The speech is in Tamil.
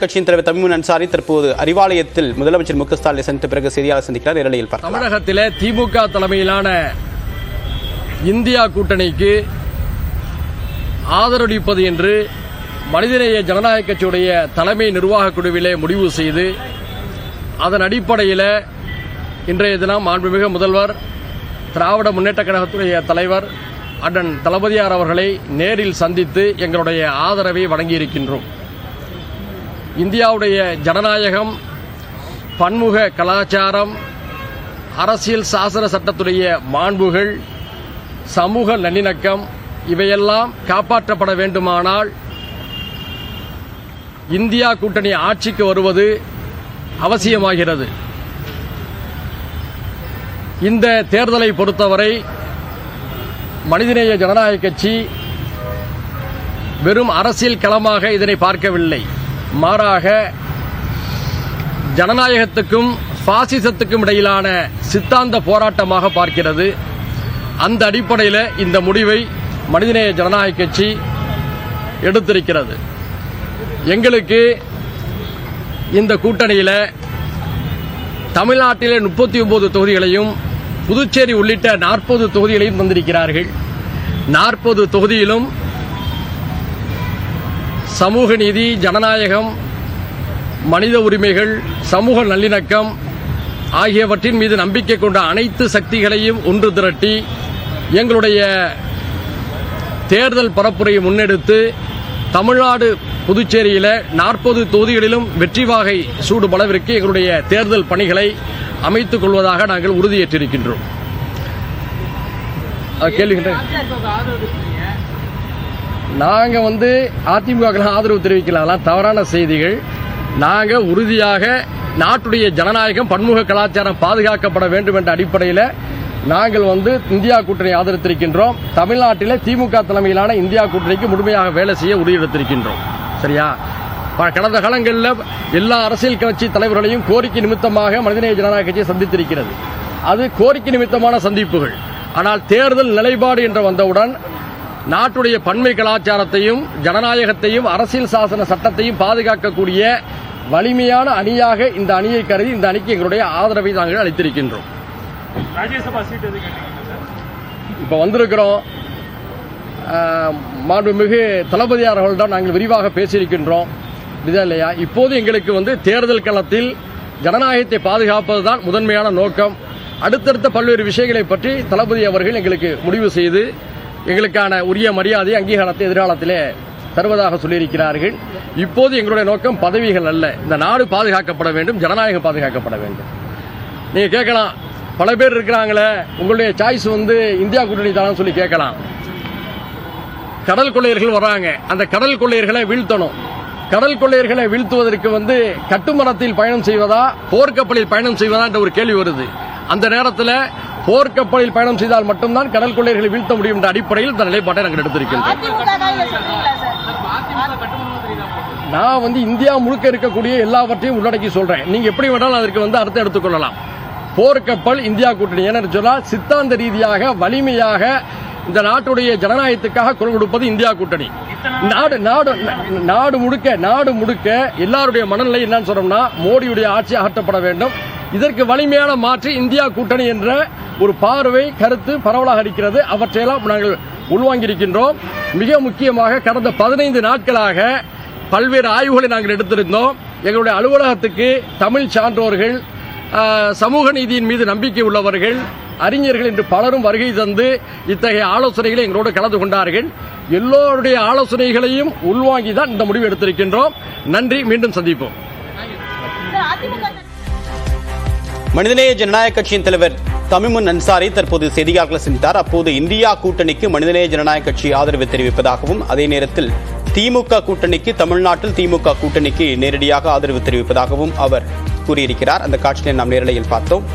கட்சியின் தலைவர் தமிமுன் அன்சாரி தற்போது அறிவாலயத்தில் முதலமைச்சர் மு க ஸ்டாலினை சந்தித்த பிறகு செய்தியாளர் சந்திக்கிறார். நேரலையில் தமிழகத்திலே திமுக தலைமையிலான இந்தியா கூட்டணிக்கு ஆதரவளிப்பது என்று மனிதநேய ஜனநாயக கட்சியுடைய தலைமை நிர்வாக குழுவிலே முடிவு செய்து அதன் அடிப்படையில் இன்றைய தினம் மாண்புமிகு முதல்வர் திராவிட முன்னேற்ற கழகத்துடைய தலைவர் அண்ணன் தளபதியார் அவர்களை நேரில் சந்தித்து எங்களுடைய ஆதரவை வழங்கியிருக்கின்றோம். இந்தியாவுடைய ஜனநாயகம், பன்முக கலாச்சாரம், அரசியல் சாசன சட்டத்துடைய மாண்புகள், சமூக நல்லிணக்கம் இவையெல்லாம் காப்பாற்றப்பட வேண்டுமானால் இந்தியா கூட்டணி ஆட்சிக்கு வருவது அவசியமாகிறது. இந்த தேர்தலை பொறுத்தவரை மனிதநேய ஜனநாயக கட்சி வெறும் அரசியல் களமாக இதனை பார்க்கவில்லை. மாறாக ஜனநாயகத்துக்கும் பாசிசத்துக்கும் இடையிலான சித்தாந்த போராட்டமாக பார்க்கிறது. அந்த அடிப்படையில் இந்த முடிவை மனிதநேய ஜனநாயக கட்சி எடுத்திருக்கிறது. எங்களுக்கு இந்த கூட்டணியில் தமிழ்நாட்டிலே 39 தொகுதிகளையும் புதுச்சேரி உள்ளிட்ட 40 தொகுதிகளையும் தந்திருக்கிறார்கள். 40 தொகுதியிலும் சமூக நீதி, ஜனநாயகம், மனித உரிமைகள், சமூக நல்லிணக்கம் ஆகியவற்றின் மீது நம்பிக்கை கொண்ட அனைத்து சக்திகளையும் ஒன்று திரட்டி எங்களுடைய தேர்தல் பரப்புரையை முன்னெடுத்து தமிழ்நாடு புதுச்சேரியில் 40 தொகுதிகளிலும் வெற்றி வாகை சூடும் அளவிற்கு எங்களுடைய தேர்தல் பணிகளை அமைத்துக் கொள்வதாக நாங்கள் உறுதியேற்றிருக்கின்றோம். நாங்கள் அதிமுக ஆதரவு தெரிவிக்கல, அதெல்லாம் தவறான செய்திகள். நாங்கள் உறுதியாக நாட்டுடைய ஜனநாயகம், பன்முக கலாச்சாரம் பாதுகாக்கப்பட வேண்டும் என்ற அடிப்படையில் நாங்கள் இந்தியா கூட்டணி ஆதரித்திருக்கின்றோம். தமிழ்நாட்டில் திமுக தலைமையிலான இந்தியா கூட்டணிக்கு முழுமையாக வேலை செய்ய உறுதியெடுத்திருக்கின்றோம். சரியா? கடந்த காலங்களில் எல்லா அரசியல் கட்சி தலைவர்களையும் கோரிக்கை நிமித்தமாக மனிதநேய ஜனநாயக கட்சியை சந்தித்திருக்கிறது. அது கோரிக்கை நிமித்தமான சந்திப்புகள். ஆனால் தேர்தல் நிலைப்பாடு என்று வந்தவுடன் நாட்டுடைய பன்மை கலாச்சாரத்தையும் ஜனநாயகத்தையும் அரசியல் சாசன சட்டத்தையும் பாதுகாக்கக்கூடிய வலிமையான அணியாக இந்த அணியை கருதி இந்த அணிக்கு எங்களுடைய ஆதரவை நாங்கள் அளித்திருக்கின்றோம். இப்ப வந்திருக்கிறோம். மாண்புமிகு தளபதியார் அவர்களிடம் நாங்கள் விரிவாக பேசியிருக்கின்றோம். இல்லையா? இப்போது எங்களுக்கு தேர்தல் களத்தில் ஜனநாயகத்தை பாதுகாப்பதுதான் முதன்மையான நோக்கம். அடுத்தடுத்த பல்வேறு விஷயங்களை பற்றி தளபதி அவர்கள் எங்களுக்கு முடிவு செய்து எங்களுக்கான உரிய மரியாதை, அங்கீகாரத்தை எதிர்காலத்திலே தருவதாக சொல்லியிருக்கிறார்கள். இப்போது எங்களுடைய நோக்கம் பதவிகள் அல்ல. இந்த நாடு பாதுகாக்கப்பட வேண்டும், ஜனநாயகம் பாதுகாக்கப்பட வேண்டும். நீங்க கேட்கலாம், பல பேர் இருக்கிறாங்களே, உங்களுடைய சாய்ஸ் இந்தியா கூட்டணி தான் சொல்லி கேட்கலாம். கடல் கொள்ளையர்கள் வர்றாங்க, அந்த கடல் கொள்ளையர்களை வீழ்த்தணும். கடல் கொள்ளையர்களை வீழ்த்துவதற்கு கட்டுமரத்தில் பயணம் செய்வதா, போர்க்கப்பலில் பயணம் செய்வதா என்ற ஒரு கேள்வி வருது. அந்த நேரத்தில் போர்க்கப்பலில் பயணம் செய்தால் மட்டும்தான் கடல் கொள்ளையர்களை வீழ்த்த முடியும் என்ற அடிப்படையில் இந்த நிலைப்பாட்டை நாங்கள் எடுத்திருக்கின்றோம். நான் இந்தியா முழுக்க இருக்கக்கூடிய எல்லாவற்றையும் உள்ளடக்கி சொல்றேன். நீங்க எப்படி வேணாலும் அதற்கு அர்த்தம் எடுத்துக்கொள்ளலாம். போர்க்கப்பல் இந்தியா கூட்டணி ஏன்னு சொன்னால் சித்தாந்த ரீதியாக வலிமையாக இந்த நாட்டுடைய ஜனநாயகத்துக்காக குரல் கொடுப்பது இந்தியா கூட்டணி. நாடு முழுக்க எல்லாருடைய மனநிலை என்னன்னு சொல்றோம்னா, மோடியுடைய ஆட்சி அகற்றப்பட வேண்டும். இதற்கு வலிமையான மாற்று இந்தியா கூட்டணி என்ற ஒரு பார்வை, கருத்து பரவலாக இருக்கிறது. அவற்றையெல்லாம் நாங்கள் உள்வாங்கியிருக்கின்றோம். மிக முக்கியமாக கடந்த 15 நாட்களாக பல்வேறு ஆய்வுகளை நாங்கள் எடுத்திருந்தோம். எங்களுடைய அலுவலகத்துக்கு தமிழ் சான்றோர்கள், சமூக நீதியின் மீது நம்பிக்கை உள்ளவர்கள், அறிஞர்கள் என்று பலரும் வருகை தந்து இத்தகைய ஆலோசனைகளை எங்களோடு கலந்து கொண்டார்கள். எல்லோருடைய ஆலோசனைகளையும் உள்வாங்கி தான் இந்த முடிவு எடுத்திருக்கின்றோம். நன்றி. மீண்டும் சந்திப்போம். மனிதநேய ஜனநாயக கட்சியின் தலைவர் தமிமுன் அன்சாரி தற்போது செய்தியாளர்களை சந்தித்தார். அப்போது இந்தியா கூட்டணிக்கு மனிதநேய ஜனநாயக கட்சி ஆதரவு தெரிவிப்பதாகவும், அதே நேரத்தில் திமுக கூட்டணிக்கு, தமிழ்நாட்டில் திமுக கூட்டணிக்கு நேரடியாக ஆதரவு தெரிவிப்பதாகவும் அவர் கூறியிருக்கிறார். அந்த காட்சியை நாம் நேரலையில் பார்த்தோம்.